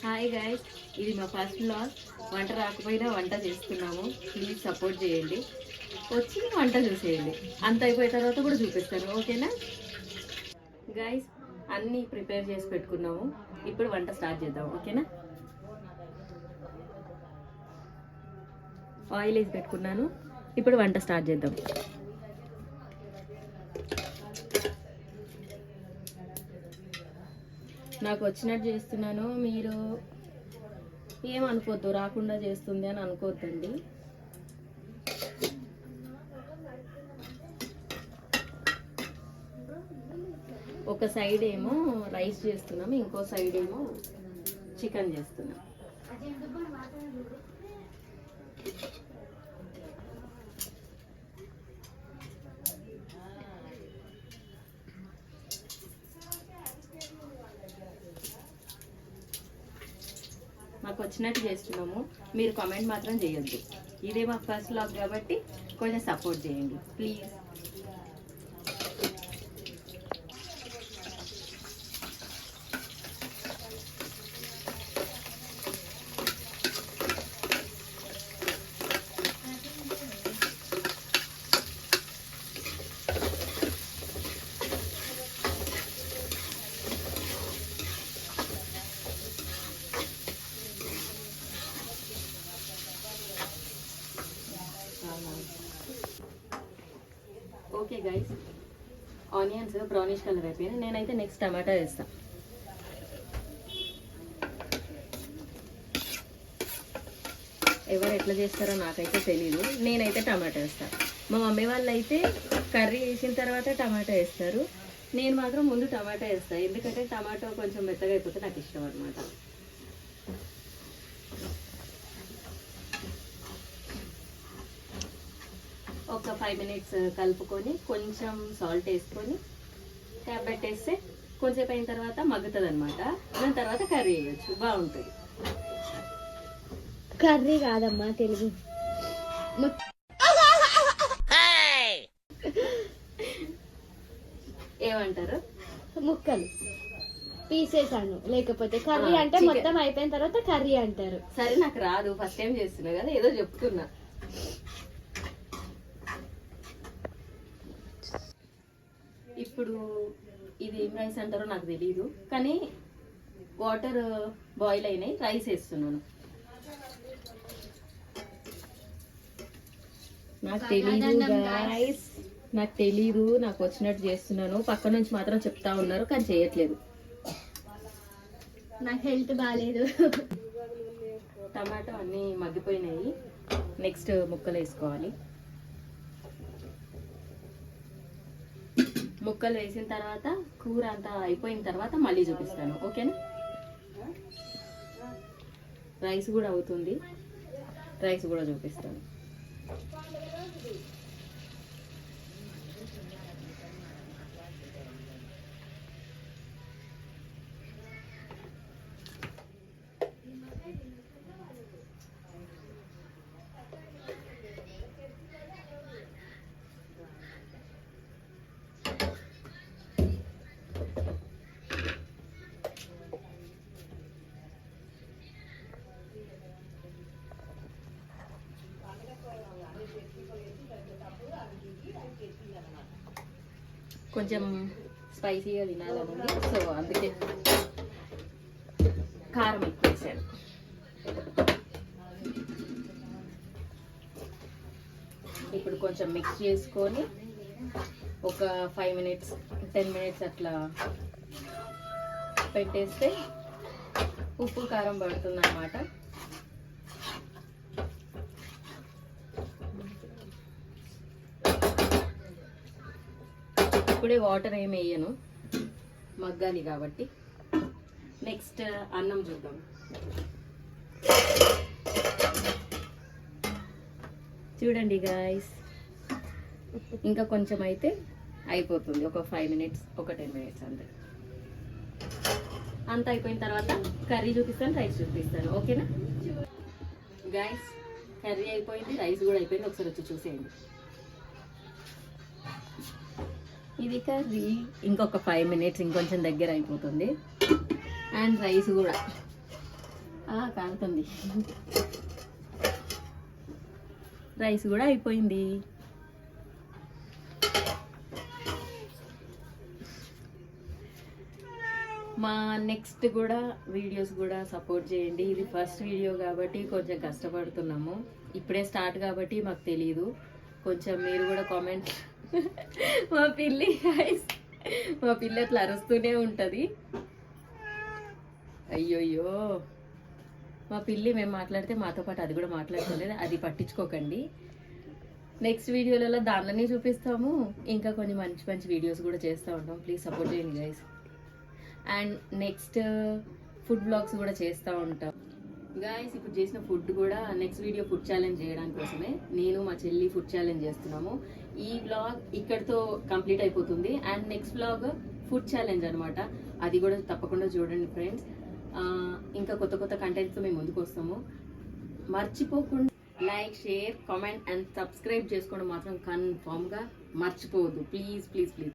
Hi guys, ఇది మా first vlog. వంట రాకపోయినా వంట చేస్తున్నాము. ప్లీజ్ సపోర్ట్ చేయండి. వచ్చి వంట చూసేయండి. అంత అయిపోయిన తర్వాత కూడా చూపిస్తాను, ఓకేనా గైస్? అన్నీ ప్రిపేర్ చేసి పెట్టుకున్నాము. ఇప్పుడు వంట స్టార్ట్ చేద్దాం, ఓకేనా? ఆయిల్ వేసి పెట్టుకున్నాను. ఇప్పుడు వంట స్టార్ట్ చేద్దాం. నాకు వచ్చినట్టు చేస్తున్నాను, మీరు ఏమనుకోవద్దు, రాకుండా చేస్తుంది అని అనుకోవద్దండి. ఒక సైడ్ ఏమో రైస్ చేస్తున్నాం, ఇంకో సైడ్ ఏమో చికెన్ చేస్తున్నాం. మాకు వచ్చినట్టు చేస్తున్నాము, మీరు కామెంట్ మాత్రం చేయొద్దు. ఇదే మా ఫస్ట్ వ్లాగ్ కాబట్టి కొంచెం సపోర్ట్ చేయండి please. Okay guys, onions brownish colour అయిపోయినాయి. నేనైతే నెక్స్ట్ టమాటా వేస్తాను. ఎవరు ఎట్లా చేస్తారో నాకైతే తెలీదు. నేనైతే టమాటా వేస్తాను. మా మమ్మీ వాళ్ళు అయితే కర్రీ వేసిన తర్వాత టమాటా వేస్తారు. నేను మాత్రం ముందు టమాటా వేస్తాను, ఎందుకంటే టమాటో కొంచెం మెత్తగా అయిపోతే నాకు ఇష్టం అనమాట. ఒక 5 minutes కలుపుకొని కొంచెం సాల్ట్ వేసుకొని ట్యాప్ పెట్టేస్తే కొంచెంసేపు అయిన తర్వాత మగ్గుతుంది అనమాట. దాని తర్వాత కర్రీ వేయచ్చు, బాగుంటుంది. కర్రీ కాదమ్మా, తెలుగు ఏమంటారు? ముక్కలు పీసేసాను. లేకపోతే కర్రీ అంటే మొత్తం అయిపోయిన తర్వాత కర్రీ అంటారు. సరే, నాకు రాదు, ఫస్ట్ టైం చేస్తున్నా కదా, ఏదో చెప్తున్నా. ఇప్పుడు ఇది ఏం రైస్ అంటారో నాకు తెలీదు, కానీ వాటర్ బాయిల్ అయినాయి, రైస్ వేస్తున్నాను. నాకు తెలీదు గైస్, నాకు తెలీదు. నాకు వచ్చినట్టు చేస్తున్నాను. పక్క నుంచి మాత్రం చెప్తా ఉన్నారు, కానీ చేయట్లేదు. నాకు హెల్త్ బాగాలేదు. టమాటో అన్నీ మగ్గిపోయినాయి. నెక్స్ట్ ముక్కలు వేసుకోవాలి. ముక్కలు వేసిన తర్వాత కూర అంతా అయిపోయిన తర్వాత మళ్ళీ చూపిస్తాను, ఓకేనా? రైస్ కూడా అవుతుంది, రైస్ కూడా చూపిస్తాను. కొంచెం స్పైసీగా తినాలనుంది, సో అందుకే కారం ఎక్కువ వేసాను. ఇప్పుడు కొంచెం మిక్స్ చేసుకొని ఒక 5 minutes 10 minutes అట్లా పెట్టేస్తే ఉప్పు కారం పడుతుంది అన్నమాట. ఇప్పుడే వాటర్ ఏమి వేయను, మగ్గాలి కాబట్టి. నెక్స్ట్ అన్నం చూద్దాం. చూడండి గాయస్, ఇంకా కొంచెం అయితే అయిపోతుంది. ఒక 5 minutes, ఒక 10 minutes అంతే. అంత అయిపోయిన తర్వాత కర్రీ చూపిస్తాను, రైస్ చూపిస్తాను, ఓకేనా గాయస్? కర్రీ అయిపోయింది, రైస్ కూడా అయిపోయింది. ఒకసారి వచ్చి చూసేయండి. ఇది కర్రీ ఇంకొక 5 minutes ఇంకొంచెం దగ్గర అయిపోతుంది. అండ్ రైస్ కూడా కాలుతుంది. రైస్ కూడా అయిపోయింది. మా నెక్స్ట్ కూడా వీడియోస్ కూడా సపోర్ట్ చేయండి. ఇది ఫస్ట్ వీడియో కాబట్టి కొంచెం కష్టపడుతున్నాము. ఇప్పుడే స్టార్ట్ కాబట్టి మాకు తెలియదు. కొంచెం మీరు కూడా కామెంట్. మా పిల్లి గైస్, మా పిల్లి అట్లా అరుస్తూనే ఉంటుంది. అయ్యోయ్యో, మా పిల్లి మేము మాట్లాడితే మాతో పాటు అది కూడా మాట్లాడుకోలేదు. అది పట్టించుకోకండి. నెక్స్ట్ వీడియోలలో దానిని చూపిస్తాము. ఇంకా కొన్ని మంచి మంచి వీడియోస్ కూడా చేస్తూ ఉంటాం. ప్లీజ్ సపోర్ట్ చేయండి guys. And next food blogs కూడా చేస్తూ ఉంటాం గాయస్. ఇప్పుడు చేసిన ఫుడ్ కూడా నెక్స్ట్ వీడియో ఫుడ్ ఛాలెంజ్ చేయడానికి కోసమే నేను మా చెల్లి ఫుడ్ ఛాలెంజ్ చేస్తున్నాము. ఈ బ్లాగ్ ఇక్కడితో కంప్లీట్ అయిపోతుంది. And next blog food challenge అనమాట. అది కూడా తప్పకుండా చూడండి ఫ్రెండ్స్. ఇంకా కొత్త కొత్త కంటెంట్తో మేము ముందుకు వస్తాము. మర్చిపోకుండా like, share, comment and subscribe చేసుకోవడం మాత్రం కన్ఫామ్గా మర్చిపోవద్దు. Please please please.